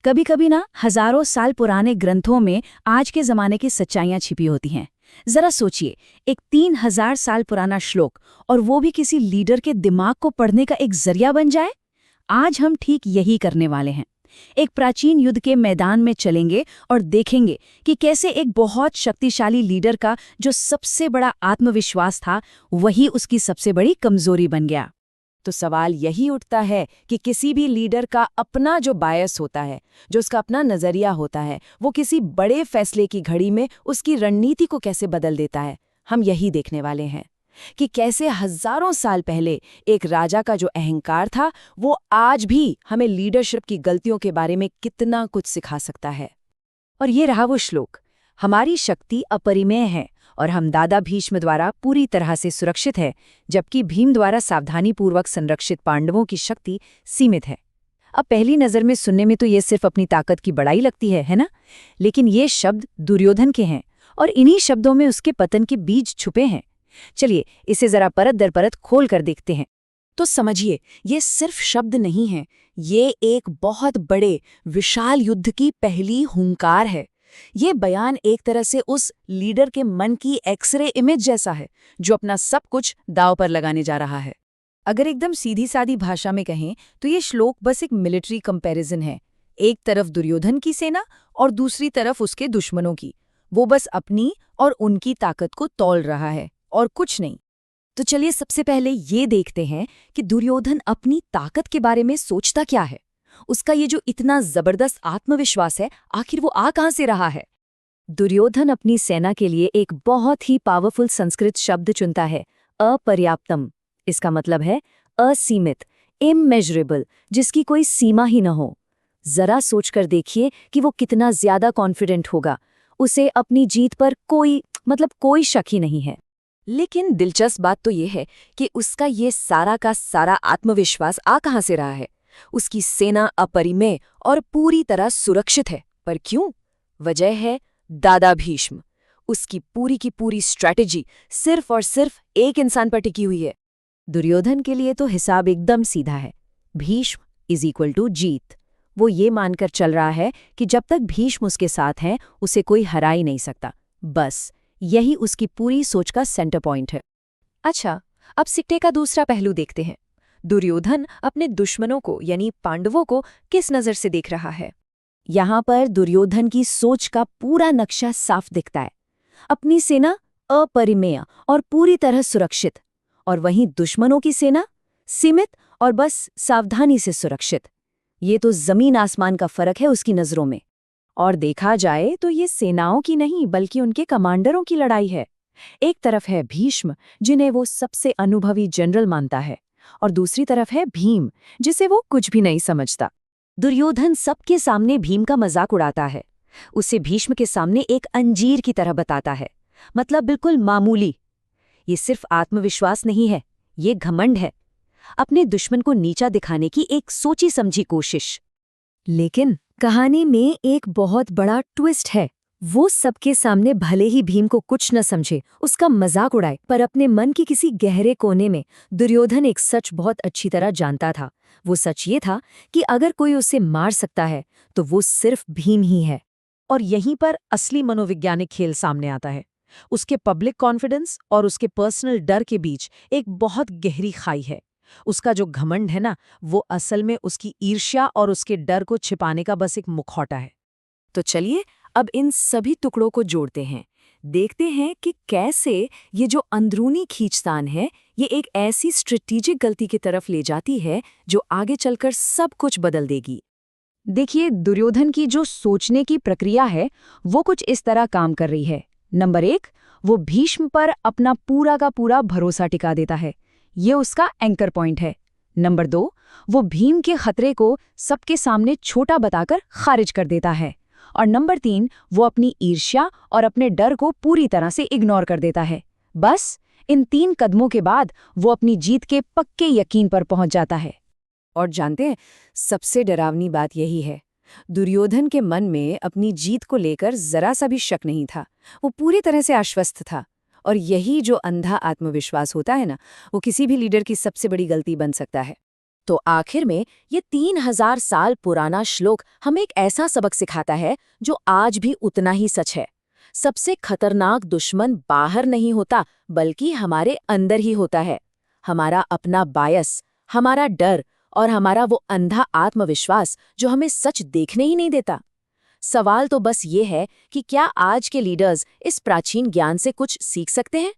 कभी कभी ना हजारों साल पुराने ग्रंथों में आज के जमाने की सच्चाइयां छिपी होती हैं। जरा सोचिए, एक 3000 साल पुराना श्लोक और वो भी किसी लीडर के दिमाग को पढ़ने का एक जरिया बन जाए। आज हम ठीक यही करने वाले हैं। एक प्राचीन युद्ध के मैदान में चलेंगे और देखेंगे कि कैसे एक बहुत शक्तिशाली लीडर का जो सबसे बड़ा आत्मविश्वास था, वही उसकी सबसे बड़ी कमजोरी बन गया। तो सवाल यही उठता है कि किसी भी लीडर का अपना जो बायस होता है, जो उसका अपना नज़रिया होता है, वो किसी बड़े फैसले की घड़ी में उसकी रणनीति को कैसे बदल देता है। हम यही देखने वाले हैं कि कैसे हजारों साल पहले एक राजा का जो अहंकार था, वो आज भी हमें लीडरशिप की गलतियों के बारे में कितना कुछ सिखा सकता है। और ये रहा वो श्लोक, हमारी शक्ति अपरिमेय है और हम दादा भीष्म द्वारा पूरी तरह से सुरक्षित है, जबकि भीम द्वारा सावधानीपूर्वक संरक्षित पांडवों की शक्ति सीमित है। अब पहली नज़र में सुनने में तो ये सिर्फ अपनी ताकत की बड़ाई लगती है ना? लेकिन ये शब्द दुर्योधन के हैं और इन्हीं शब्दों में उसके पतन के बीज छुपे हैं। चलिए इसे जरा परत दर परत खोल कर देखते हैं। तो समझिए, ये सिर्फ शब्द नहीं है, ये एक बहुत बड़े विशाल युद्ध की पहली हुंकार है। ये बयान एक तरह से उस लीडर के मन की एक्सरे इमेज जैसा है, जो अपना सब कुछ दांव पर लगाने जा रहा है। अगर एकदम सीधी सादी भाषा में कहें तो ये श्लोक बस एक मिलिट्री कंपैरिजन है। एक तरफ दुर्योधन की सेना और दूसरी तरफ उसके दुश्मनों की। वो बस अपनी और उनकी ताकत को तौल रहा है और कुछ नहीं। तो चलिए सबसे पहले ये देखते हैं कि दुर्योधन अपनी ताकत के बारे में सोचता क्या है। उसका ये जो इतना जबरदस्त आत्मविश्वास है, आखिर वो आ कहां से रहा है? दुर्योधन अपनी सेना के लिए एक बहुत ही पावरफुल संस्कृत शब्द चुनता है, अपर्याप्तम। इसका मतलब है असीमित, इमेजरेबल, जिसकी कोई सीमा ही न हो। जरा सोचकर देखिए कि वो कितना ज्यादा कॉन्फिडेंट होगा। उसे अपनी जीत पर कोई शक ही नहीं है। लेकिन दिलचस्प बात तो ये है कि उसका ये सारा का सारा आत्मविश्वास आ कहां से रहा है। उसकी सेना अपरिमेय और पूरी तरह सुरक्षित है, पर क्यों? वजह है दादा भीष्म। उसकी पूरी की पूरी स्ट्रैटेजी सिर्फ और सिर्फ एक इंसान पर टिकी हुई है। दुर्योधन के लिए तो हिसाब एकदम सीधा है। भीष्म इज इक्वल टू जीत। वो ये मानकर चल रहा है कि जब तक भीष्म उसके साथ हैं, उसे कोई हरा ही नहीं सकता। बस यही उसकी पूरी सोच का सेंटर पॉइंट है। अच्छा, अब सिक्के का दूसरा पहलू देखते हैं। दुर्योधन अपने दुश्मनों को यानी पांडवों को किस नज़र से देख रहा है? यहाँ पर दुर्योधन की सोच का पूरा नक्शा साफ दिखता है। अपनी सेना अपरिमेय और पूरी तरह सुरक्षित, और वहीं दुश्मनों की सेना सीमित और बस सावधानी से सुरक्षित। ये तो जमीन आसमान का फर्क है उसकी नज़रों में। और देखा जाए तो ये सेनाओं की नहीं बल्कि उनके कमांडरों की लड़ाई है। एक तरफ है भीष्म, जिन्हें वो सबसे अनुभवी जनरल मानता है, और दूसरी तरफ है भीम, जिसे वो कुछ भी नहीं समझता। दुर्योधन सबके सामने भीम का मजाक उड़ाता है। उसे भीष्म के सामने एक अंजीर की तरह बताता है, मतलब बिल्कुल मामूली। ये सिर्फ आत्मविश्वास नहीं है, ये घमंड है, अपने दुश्मन को नीचा दिखाने की एक सोची समझी कोशिश। लेकिन कहानी में एक बहुत बड़ा ट्विस्ट है। वो सबके सामने भले ही भीम को कुछ न समझे, उसका मजाक उड़ाए, पर अपने मन की किसी गहरे कोने में दुर्योधन एक सच बहुत अच्छी तरह जानता था। वो सच ये था कि अगर कोई उसे मार सकता है तो वो सिर्फ भीम ही है। और यहीं पर असली मनोवैज्ञानिक खेल सामने आता है। उसके पब्लिक कॉन्फिडेंस और उसके पर्सनल डर के बीच एक बहुत गहरी खाई है। उसका जो घमंड है ना, वो असल में उसकी ईर्ष्या और उसके डर को छिपाने का बस एक मुखौटा है। तो चलिए अब इन सभी टुकड़ों को जोड़ते हैं। देखते हैं कि कैसे ये जो अंदरूनी खींचतान है, ये एक ऐसी स्ट्रेटेजिक गलती की तरफ ले जाती है जो आगे चलकर सब कुछ बदल देगी। देखिए, दुर्योधन की जो सोचने की प्रक्रिया है, वो कुछ इस तरह काम कर रही है। नंबर 1, वो भीष्म पर अपना पूरा का पूरा भरोसा टिका देता है। ये उसका एंकर पॉइंट है। नंबर 2, वो भीम के खतरे को सबके सामने छोटा बताकर खारिज कर देता है। और नंबर 3, वो अपनी ईर्ष्या और अपने डर को पूरी तरह से इग्नोर कर देता है। बस इन 3 कदमों के बाद वो अपनी जीत के पक्के यकीन पर पहुंच जाता है। और जानते हैं, सबसे डरावनी बात यही है, दुर्योधन के मन में अपनी जीत को लेकर जरा सा भी शक नहीं था। वो पूरी तरह से आश्वस्त था। और यही जो अंधा आत्मविश्वास होता है ना, वो किसी भी लीडर की सबसे बड़ी गलती बन सकता है। तो आखिर में ये 3000 साल पुराना श्लोक हमें एक ऐसा सबक सिखाता है जो आज भी उतना ही सच है। सबसे खतरनाक दुश्मन बाहर नहीं होता, बल्कि हमारे अंदर ही होता है। हमारा अपना बायस, हमारा डर और हमारा वो अंधा आत्मविश्वास जो हमें सच देखने ही नहीं देता। सवाल तो बस ये है कि क्या आज के लीडर्स इस प्राचीन ज्ञान से कुछ सीख सकते हैं?